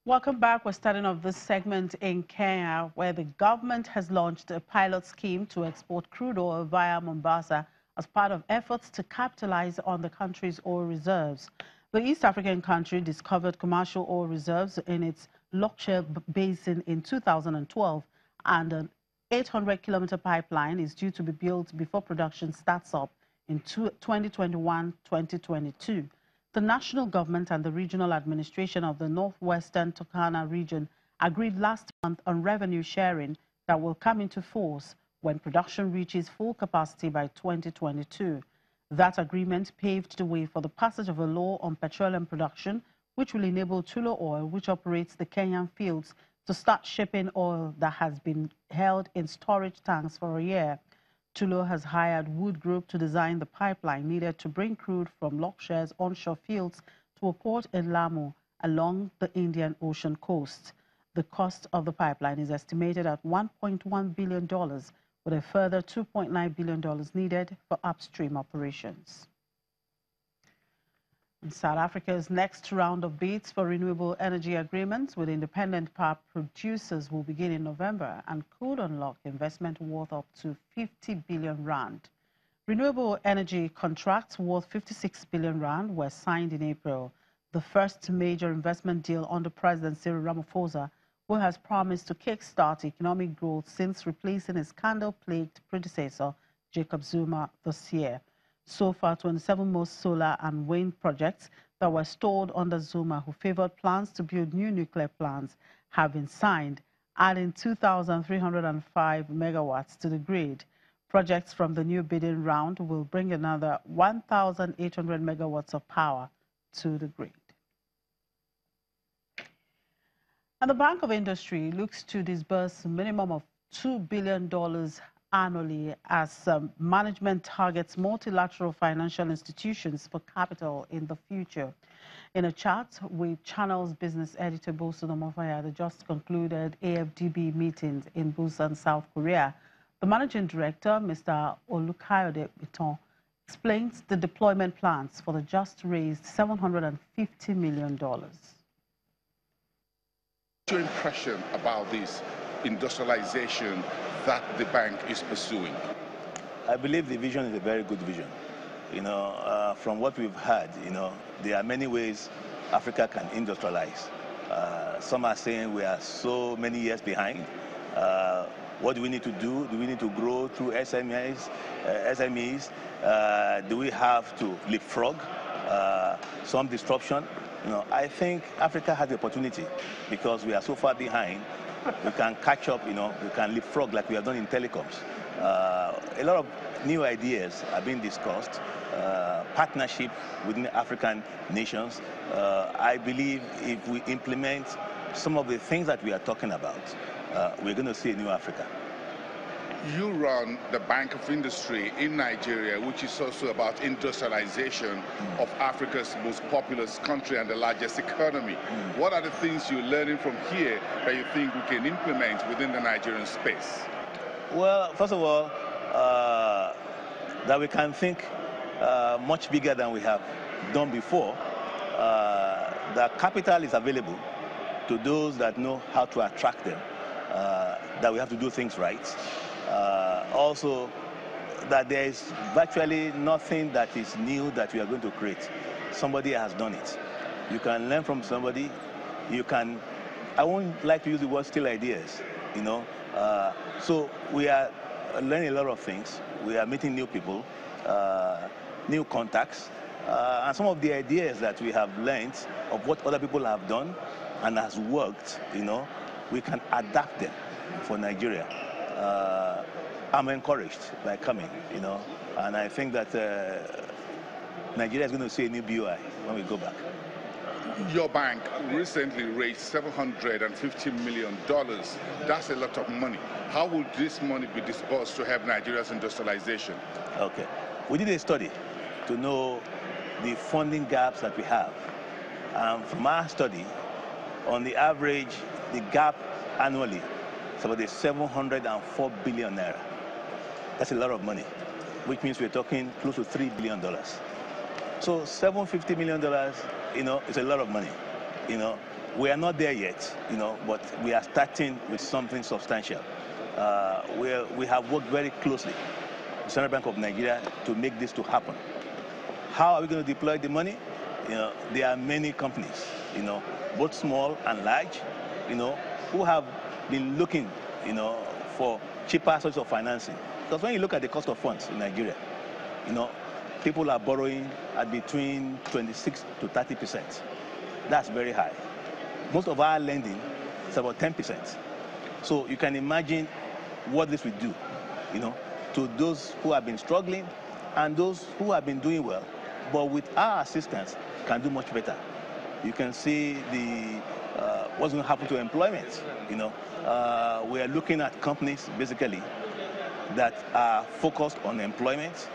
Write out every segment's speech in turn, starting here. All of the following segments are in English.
Welcome back. We're starting off this segment in Kenya, where the government has launched a pilot scheme to export crude oil via Mombasa as part of efforts to capitalize on the country's oil reserves. The East African country discovered commercial oil reserves in its Lockshare Basin in 2012, and an 800-kilometer pipeline is due to be built before production starts up in 2021-2022. The national government and the regional administration of the northwestern Turkana region agreed last month on revenue sharing that will come into force when production reaches full capacity by 2022. That agreement paved the way for the passage of a law on petroleum production, which will enable Tullow Oil, which operates the Kenyan fields, to start shipping oil that has been held in storage tanks for a year. Tullow has hired Wood Group to design the pipeline needed to bring crude from Lockshare's onshore fields to a port in Lamu along the Indian Ocean coast. The cost of the pipeline is estimated at $1.1 billion, with a further $2.9 billion needed for upstream operations. South Africa's next round of bids for renewable energy agreements with independent power producers will begin in November and could unlock investment worth up to 50 billion rand. Renewable energy contracts worth 56 billion rand were signed in April, the first major investment deal under President Cyril Ramaphosa, who has promised to kickstart economic growth since replacing his scandal-plagued predecessor, Jacob Zuma, this year. So far, 27 more solar and wind projects that were stalled under Zuma, who favored plans to build new nuclear plants, have been signed, adding 2,305 megawatts to the grid. Projects from the new bidding round will bring another 1,800 megawatts of power to the grid. And the Bank of Industry looks to disburse a minimum of $2 billion annually as management targets multilateral financial institutions for capital in the future. In a chat with Channel's business editor Bosun Omofaya, the just concluded AFDB meetings in Busan, South Korea, the managing director, Mr. Olukayode Pitan, explains the deployment plans for the just raised $750 million. What's your impression about this industrialization that the bank is pursuing? I believe the vision is a very good vision. From what we've heard, there are many ways Africa can industrialize. Some are saying we are so many years behind. What do we need to do? Do we need to grow through SMEs? Do we have to leapfrog some disruption? I think Africa has the opportunity because we are so far behind. We can catch up, we can leapfrog like we have done in telecoms. A lot of new ideas are being discussed, partnership within African nations. I believe if we implement some of the things that we are talking about, we're going to see a new Africa. You run the Bank of Industry in Nigeria, which is also about industrialization of Africa's most populous country and the largest economy. What are the things you're learning from here that you think we can implement within the Nigerian space? Well, first of all, that we can think much bigger than we have done before. The capital is available to those that know how to attract them, that we have to do things right. Also, that there is virtually nothing that is new that we are going to create. Somebody has done it. You can learn from somebody. You can, I won't like to use the word steal ideas, So we are learning a lot of things. We are meeting new people, new contacts, and some of the ideas that we have learned of what other people have done and has worked, we can adapt them for Nigeria. I'm encouraged by coming, and I think that Nigeria is going to see a new BoI when we go back. Your bank recently raised $750 million. That's a lot of money. How will this money be disbursed to help Nigeria's industrialization? Okay. We did a study to know the funding gaps that we have. From our study, on the average, the gap annually is about 704 billion naira. That's a lot of money, which means we're talking close to $3 billion. So $750 million, is a lot of money. We are not there yet, but we are starting with something substantial. We have worked very closely with the Central Bank of Nigeria to make this to happen. How are we going to deploy the money? There are many companies, both small and large, who have been looking, for cheaper sources of financing. Because when you look at the cost of funds in Nigeria, people are borrowing at between 26 to 30%. That's very high. Most of our lending is about 10%. So you can imagine what this will do, to those who have been struggling and those who have been doing well, but with our assistance can do much better. You can see what's going to happen to employment. We are looking at companies basically that are focused on employment.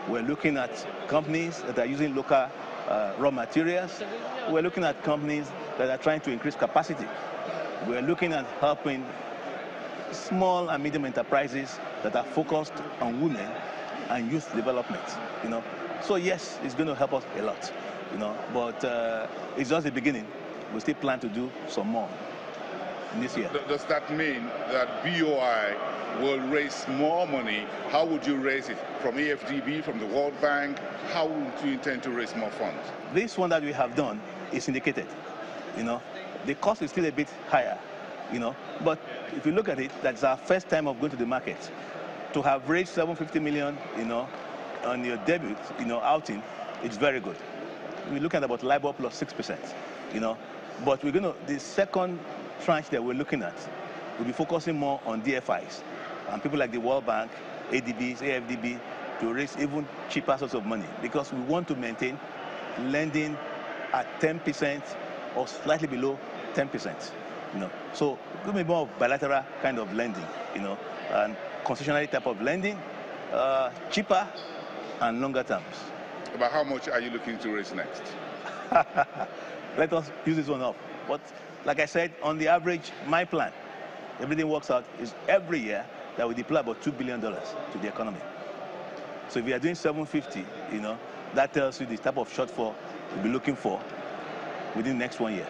We're looking at companies that are using local raw materials. We're looking at companies that are trying to increase capacity. We're looking at helping small and medium enterprises that are focused on women and youth development. So yes, it's going to help us a lot. But it's just the beginning. We still plan to do some more this year. Does that mean that BOI will raise more money? How would you raise it? From AFDB, from the World Bank? How would you intend to raise more funds? This one that we have done is syndicated. The cost is still a bit higher, but if you look at it, that's our first time of going to the market. To have raised 750 million, on your debut, outing, it's very good. We're looking at about LIBOR plus 6%, but the second tranche that we're looking at, we'll be focusing more on DFIs and people like the World Bank, ADBs, AFDB, to raise even cheaper sources of money, because we want to maintain lending at 10% or slightly below 10%. So it will be more of bilateral kind of lending, and concessionary type of lending, cheaper and longer terms. About how much are you looking to raise next? Let us use this one up. But like I said, on the average, my plan, everything works out, is every year that we deploy about $2 billion to the economy. So if we are doing 750, that tells you the type of shortfall we'll be looking for within the next 1 year.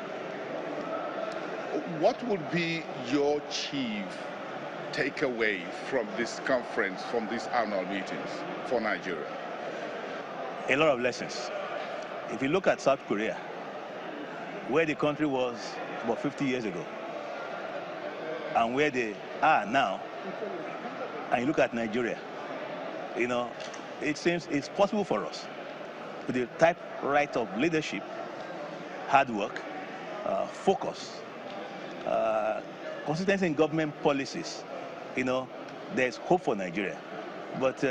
What would be your chief takeaway from this conference, from these annual meetings for Nigeria? A lot of lessons. If you look at South Korea, where the country was about 50 years ago, and where they are now, and you look at Nigeria, it seems it's possible for us with the type right of leadership, hard work, focus, consistency in government policies. There's hope for Nigeria. But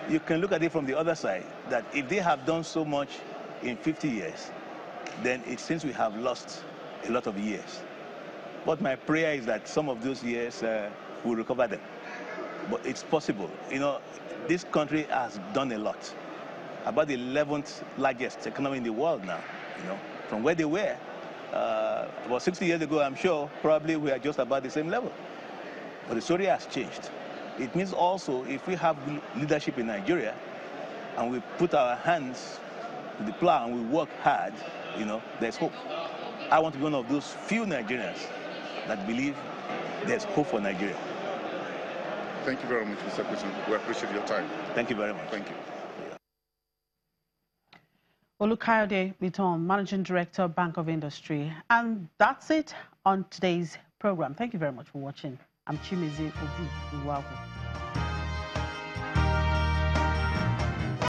you can look at it from the other side, that if they have done so much in 50 years, then it seems we have lost a lot of years. But my prayer is that some of those years we'll recover them. But it's possible. This country has done a lot. About the 11th largest economy in the world now, from where they were. About 60 years ago, I'm sure, probably we are just about the same level. But the story has changed. It means also, if we have leadership in Nigeria, and we put our hands to the plow and we work hard, there's hope. I want to be one of those few Nigerians that believe there's hope for Nigeria. Thank you very much, Mr. Pitan. We appreciate your time. Thank you very much. Thank you. Olukayode Pitan, Managing Director, Bank of Industry. And that's it on today's program. Thank you very much for watching. I'm Chimizi Obi. Welcome.